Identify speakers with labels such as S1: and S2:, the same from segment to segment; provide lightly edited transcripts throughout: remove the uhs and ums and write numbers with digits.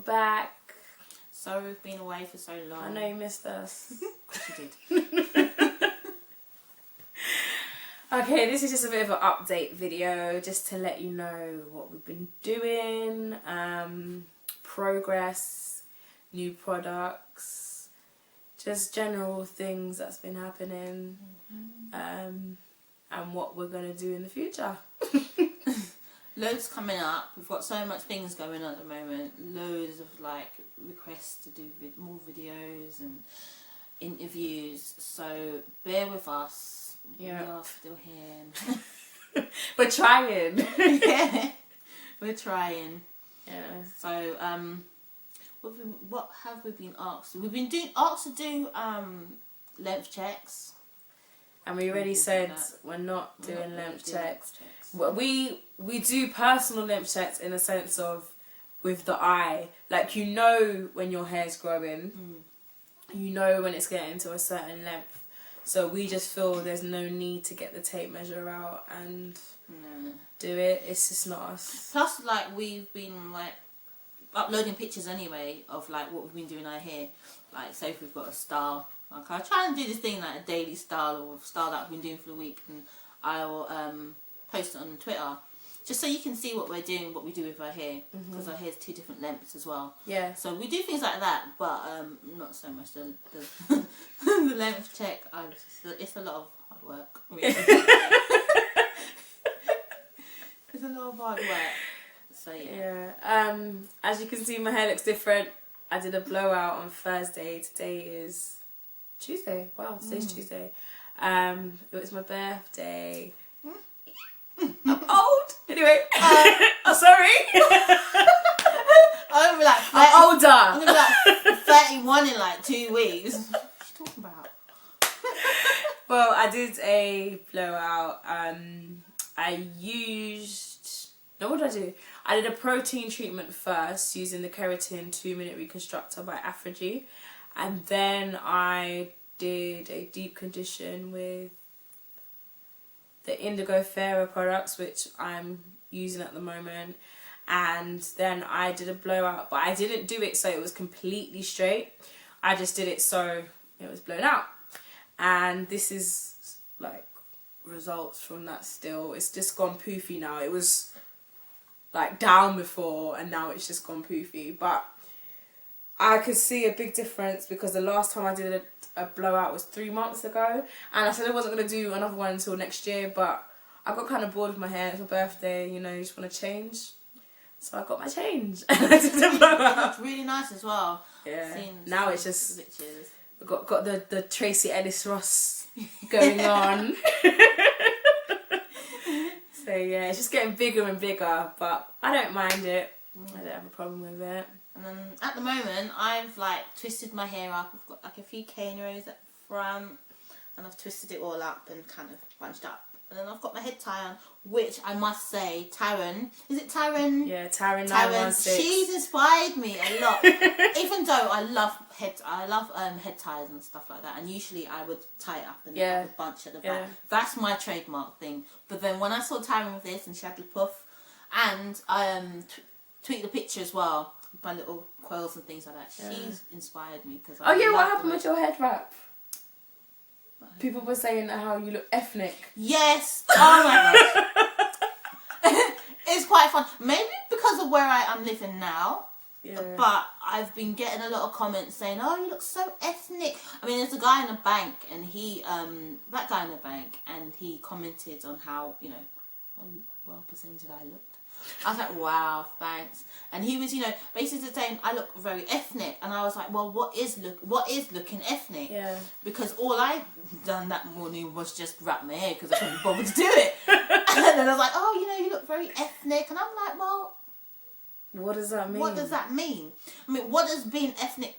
S1: back.
S2: So we've been away for so long.
S1: I know you missed us.
S2: Of course you did.
S1: Okay, this is just a bit of an update video, just to let you know what we've been doing, progress, new products, just general things that's been happening, and what we're going to do in the future.
S2: Loads coming up. We've got so much things going on at the moment. Loads of like requests to do more videos and interviews. So bear with us.
S1: Yeah.
S2: We are still here.
S1: We're trying.
S2: Yeah, we're trying.
S1: Yeah.
S2: So what have we been asked? We've been asked to do length checks.
S1: And we already said we're not doing length checks. Well, we do personal length checks in the sense of with the eye. Like, you know when your hair's growing. You know when it's getting to a certain length. So we just feel there's no need to get the tape measure out and do it. It's just not us.
S2: Plus, like, we've been like uploading pictures anyway of like what we've been doing our hair. Like, say if we've got a style. Like, I try and do this thing like a daily style or a style that I've been doing for the week, and I'll post it on Twitter. Just so you can see what we're doing, what we do with our hair, because our hair's 2 different lengths as well. Yeah. So we do things like that, but not so much the the length check. It's a lot of hard work. Really. It's a lot of hard work. So yeah.
S1: Yeah. As you can see, my hair looks different. I did a blowout on Thursday. Today is Tuesday. Wow, today's Tuesday. It was my birthday. I'm old. Anyway, I'm sorry.
S2: I'm like,
S1: I'm older.
S2: I'm gonna be like 31 in like 2 weeks. What are you talking about?
S1: Well, I did a blowout. I used... No, what did I do? I did a protein treatment first using the Keratin 2-minute reconstructor by Rachy. And then I did a deep condition with the Indigo Fairer products, which I'm using at the moment. And then I did a blowout, but I didn't do it so it was completely straight. I just did it so it was blown out. And this is like results from that still. It's just gone poofy now. It was like down before and now it's just gone poofy. But I could see a big difference because the last time I did a blowout was 3 months ago, and I said I wasn't going to do another one until next year, but I got kind of bored with my hair. It's my birthday, you know, you just want to change. So I got my change. And I did a blowout.
S2: It's really nice as well.
S1: Yeah.
S2: Seeing
S1: now it's just
S2: pictures.
S1: got the Tracy Ellis Ross going on. So yeah, it's just getting bigger and bigger, but I don't mind it. I don't have a problem with it.
S2: And then at the moment, I've like twisted my hair up. I've got like a few cane rows at the front, and I've twisted it all up and kind of bunched up. And then I've got my head tie on, which I must say, Taryn, is it Taryn?
S1: Yeah, Taryn 916.
S2: She's inspired me a lot. Even though I love head ties and stuff like that, and usually I would tie it up and have a bunch at the back. That's my trademark thing. But then when I saw Taryn with this, and she had the puff, and I tweeted the picture as well, my little quills and things like that. She's inspired me because.
S1: Oh yeah, what happened with your head wrap? People were saying how you look ethnic.
S2: Yes. Oh my gosh. It's quite fun. Maybe because of where I am living now. Yeah. But I've been getting a lot of comments saying, "Oh, you look so ethnic." I mean, there's a guy in a bank, and he, that guy in the bank, and he commented on how, you know, how well presented I looked. I was like, wow, thanks. And he was, you know, basically saying I look very ethnic, and I was like, well, what is looking ethnic? Yeah. Because all I done that morning was just wrap my hair because I couldn't bother to do it. And then I was like, oh, you know, you look very ethnic, and I'm like, well,
S1: what does that mean?
S2: What does that mean? I mean, what does being ethnic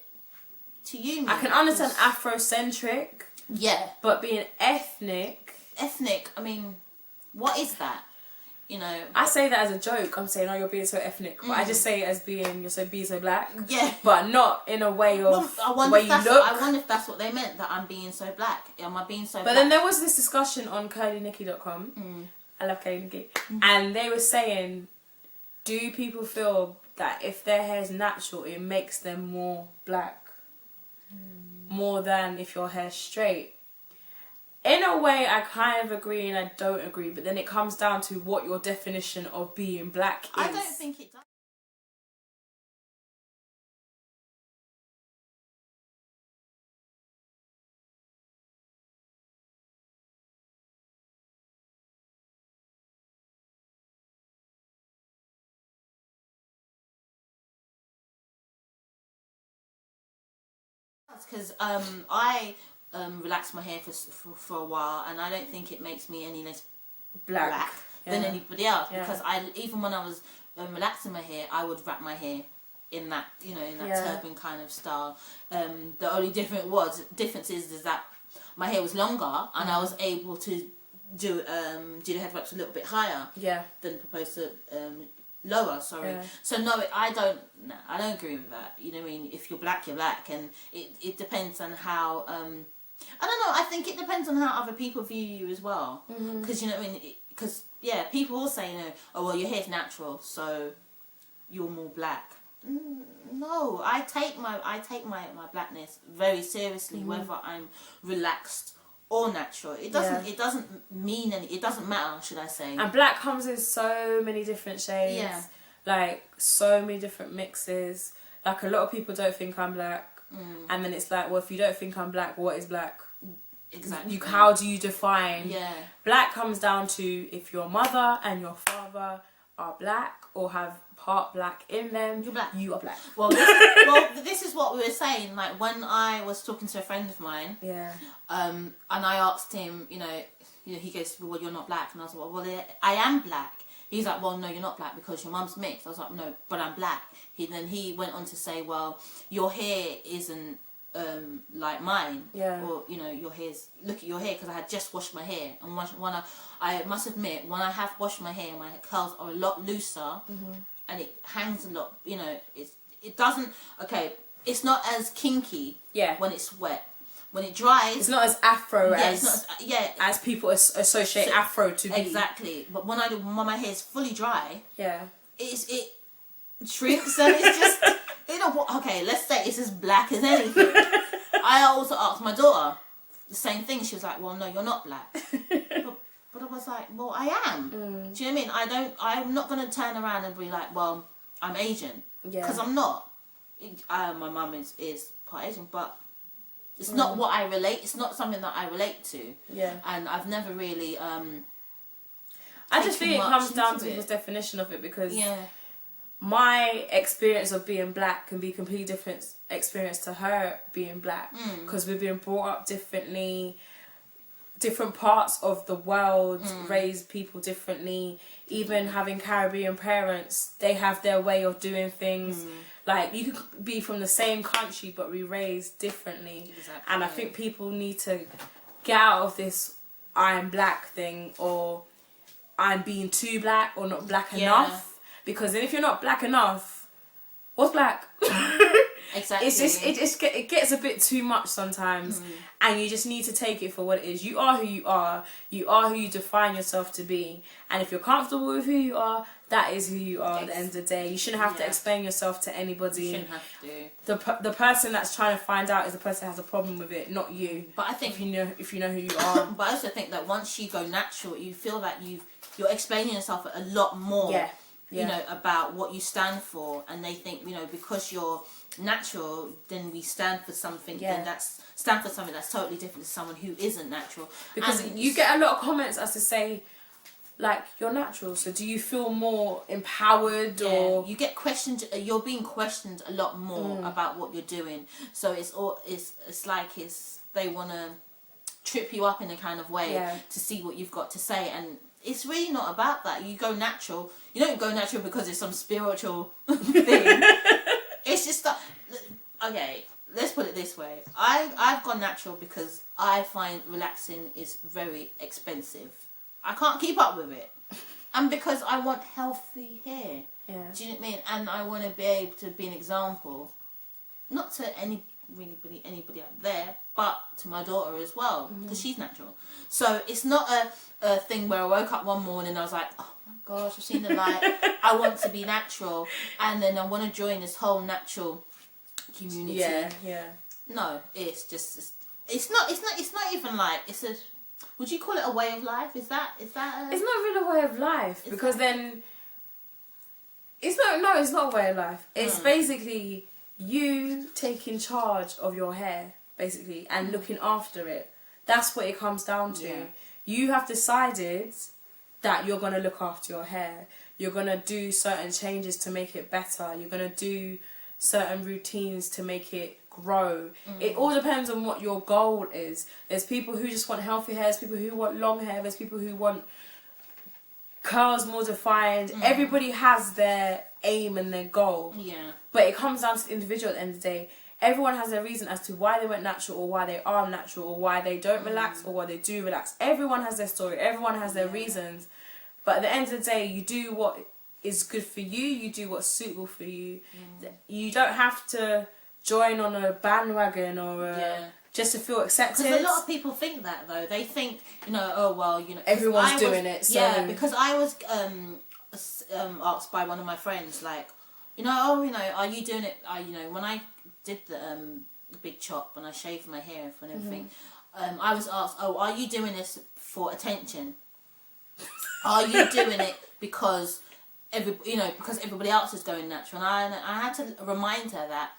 S2: to you mean?
S1: I can understand Afrocentric.
S2: Yeah.
S1: But being ethnic.
S2: Ethnic. I mean, what is that? You know,
S1: I say that as a joke. I'm saying, oh, you're being so ethnic, but I just say it as being you're being so black.
S2: Yeah,
S1: but not in a way of the way you look.
S2: I wonder if that's what they meant, that I'm being so black. Am I being so?
S1: But then there was this discussion on curlynicky.com. I love Curly Nicky, and they were saying, do people feel that if their hair is natural, it makes them more black. More than if your hair's straight. In a way, I kind of agree and I don't agree, but then it comes down to what your definition of being black is.
S2: I don't think it does. Because I relaxed my hair for a while, and I don't think it makes me any less black than anybody else. Because even when I was relaxing my hair, I would wrap my hair in that turban kind of style. The only difference is that my hair was longer, and I was able to do the head wraps a little bit higher than proposed to lower. So no, I don't agree with that. You know what I mean? If you're black, you're black, and it depends on how I don't know, I think it depends on how other people view you as well. Because you know what I mean, because people will say, oh well, your hair's natural, so you're more black. No, I take my blackness very seriously, whether I'm relaxed or natural. It doesn't mean it doesn't matter, should I say.
S1: And black comes in so many different shades. Like so many different mixes. Like a lot of people don't think I'm black. And then it's like, well, if you don't think I'm black, what is black?
S2: Exactly.
S1: How do you define? Black comes down to if your mother and your father are black or have part black in them,
S2: you're black.
S1: You are black.
S2: Well, this is what we were saying. Like when I was talking to a friend of mine, and I asked him, he goes, well, you're not black, and I was like, well, I am black. He's like, well, no, you're not black because your mum's mixed. I was like, no, but I'm black. Then he went on to say, well, your hair isn't like mine, or your hair's, look at your hair, because I had just washed my hair, and when I must admit, when I have washed my hair, my curls are a lot looser, and it hangs a lot. It doesn't. Okay, it's not as kinky. When it's wet. When it dries, it's not as afro as people associate afro to be. Exactly, but when my hair is fully dry, it shrinks, and it's just okay, let's say it's as black as anything. I also asked my daughter the same thing. She was like, well, no, you're not black. But I was like, well, I am. Do you know what I mean? I'm not going to turn around and be like, well, I'm Asian. Because I'm not. My mum is part Asian, but it's not what I relate. It's not something that I relate to. And I've never really
S1: I just think it comes down to people's definition of it, because my experience of being black can be completely different experience to her being black, because we've been brought up differently, different parts of the world raise people differently. Even having Caribbean parents, they have their way of doing things. Like, you could be from the same country but be raised differently. And I think people need to get out of this I'm black thing, or I'm being too black or not black enough. Because then if you're not black enough, what's black?
S2: Exactly.
S1: It gets a bit too much sometimes, and you just need to take it for what it is. You are who you are. You are who you define yourself to be. And if you're comfortable with who you are, that is who you are at the end of the day. You shouldn't have to explain yourself to anybody. You shouldn't have to. The person that's trying to find out is the person that has a problem with it, not you. But I think if you know who you are.
S2: But I also think that once you go natural, you feel that you're explaining yourself a lot more. About what you stand for, and they think, because you're natural, then we stand for something. Then stand for something that's totally different to someone who isn't natural.
S1: Because you get a lot of comments as to say, like, you're natural, so do you feel more empowered? Or
S2: you get questioned. You're being questioned a lot more about what you're doing. So it's like they want to trip you up in a kind of way to see what you've got to say, and it's really not about that. You go natural. You don't go natural because it's some spiritual thing. It's just that. Okay, let's put it this way. I've gone natural because I find relaxing is very expensive. I can't keep up with it, and because I want healthy hair. Do you know what I mean? And I want to be able to be an example, not to really anybody out there, but to my daughter as well, because she's natural. So it's not a thing where I woke up one morning and I was like, oh my gosh, I've seen the light. I want to be natural, and then I want to join this whole natural community.
S1: Yeah.
S2: No, it's just it's not even like it's a. Would you call it a way of life? Is that a... It's
S1: not really a way of life, because then it's not a way of life. It's basically you taking charge of your hair, basically, and looking after it. That's what it comes down to. Yeah. You have decided that you're going to look after your hair. You're going to do certain changes to make it better. You're going to do certain routines to make it grow. It all depends on what your goal is. There's people who just want healthy hair. There's people who want long hair. There's people who want curls more defined. Everybody has their aim and their goal.
S2: Yeah.
S1: But it comes down to the individual at the end of the day. Everyone has their reason as to why they went natural, or why they are natural, or why they don't relax, or why they do relax. Everyone has their story. Everyone has their reasons. But at the end of the day, you do what is good for you. You do what's suitable for you. You don't have to join on a bandwagon or just to feel accepted.
S2: Because a lot of people think that, though. They think, oh well,
S1: everyone's doing it. So.
S2: Yeah, because I was asked by one of my friends, like, are you doing it? When I did the big chop, when I shaved my hair and everything, I was asked, are you doing this for attention? Are you doing it because because everybody else is going natural? And I had to remind her that